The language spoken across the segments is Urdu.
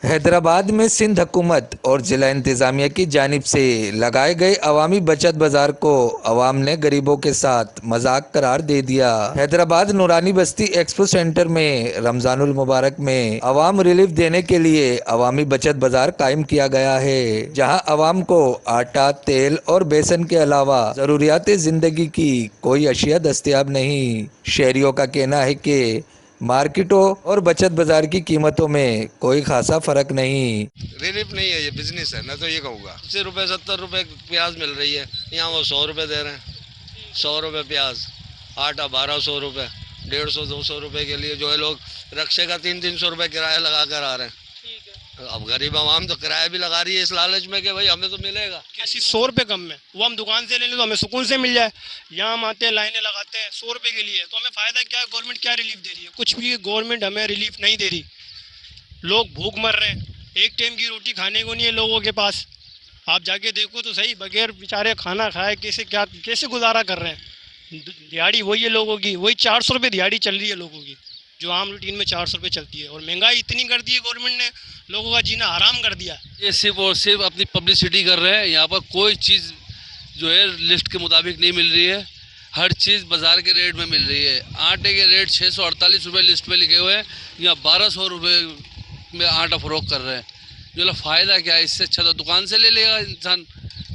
حیدرآباد میں سندھ حکومت اور ضلع انتظامیہ کی جانب سے لگائے گئے عوامی بچت بازار کو عوام نے غریبوں کے ساتھ مذاق قرار دے دیا۔ حیدرآباد نورانی بستی ایکسپو سینٹر میں رمضان المبارک میں عوام ریلیف دینے کے لیے عوامی بچت بازار قائم کیا گیا ہے، جہاں عوام کو آٹا، تیل اور بیسن کے علاوہ ضروریات زندگی کی کوئی اشیاء دستیاب نہیں۔ شہریوں کا کہنا ہے کہ مارکیٹوں اور بچت بازار کی قیمتوں میں کوئی خاصا فرق نہیں۔ ریلیف نہیں ہے، یہ بزنس ہے، میں تو یہ کہوں گا۔ 80 روپے 70 روپے پیاز مل رہی ہے، یہاں وہ 100 روپے دے رہے ہیں۔ 100 روپے پیاز، آٹا 1200 روپے، 150 200 روپے کے لیے جو ہے لوگ رکشے کا 300 روپے کرایہ لگا کر آ رہے ہیں۔ اب غریب عوام تو کرایہ بھی لگا رہی ہے اس لالچ میں کہ بھائی ہمیں تو ملے گا۔ کسی 100 روپے کم میں وہ ہم دکان سے لے لیں تو ہمیں سکون سے مل جائے، یہاں ہم آتے ہیں لائنیں لگاتے ہیں 100 روپے کے لیے، تو ہمیں فائدہ کیا ہے؟ گورنمنٹ کیا ریلیف دے رہی ہے؟ کچھ بھی گورنمنٹ ہمیں ریلیف نہیں دے رہی۔ لوگ بھوک مر رہے ہیں، ایک ٹائم کی روٹی کھانے کو نہیں ہے لوگوں کے پاس۔ آپ جا کے دیکھو تو صحیح، بغیر بیچارے کھانا کھائے کیسے گزارا کر رہے ہیں۔ دیہاڑی وہی ہے لوگوں کی، وہی 400 روپے دیہاڑی چل رہی ہے لوگوں کی، جو عام روٹین میں 400 روپے چلتی ہے، اور مہنگائی اتنی کر دی ہے گورنمنٹ نے، لوگوں کا جینا حرام کر دیا۔ یہ صرف اور صرف اپنی پبلسٹی کر رہے ہیں۔ یہاں پر کوئی چیز جو ہے لسٹ کے مطابق نہیں مل رہی ہے، ہر چیز بازار کے ریٹ میں مل رہی ہے۔ آٹے کے ریٹ 648 روپے لسٹ میں لکھے ہوئے ہیں، یہاں 1200 روپے میں آٹا فروخت کر رہے ہیں۔ جو فائدہ کیا ہے؟ اس سے اچھا تو دکان سے لے لے گا انسان۔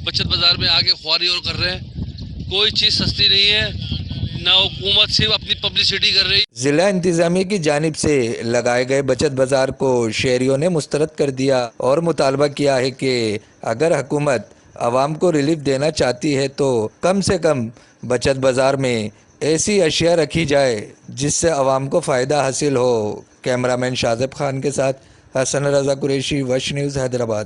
بچت بازار میں آ کے خواری اور کر رہے ہیں، کوئی چیز سستی نہیں ہے، نہ حکومت صرف اپنی پبلسٹی کر رہی ہے۔ ضلع انتظامیہ کی جانب سے لگائے گئے بچت بازار کو شہریوں نے مسترد کر دیا اور مطالبہ کیا ہے کہ اگر حکومت عوام کو ریلیف دینا چاہتی ہے تو کم سے کم بچت بازار میں ایسی اشیاء رکھی جائے جس سے عوام کو فائدہ حاصل ہو۔ کیمرہ مین شاذب خان کے ساتھ حسن رضا قریشی، وش نیوز، حیدرآباد۔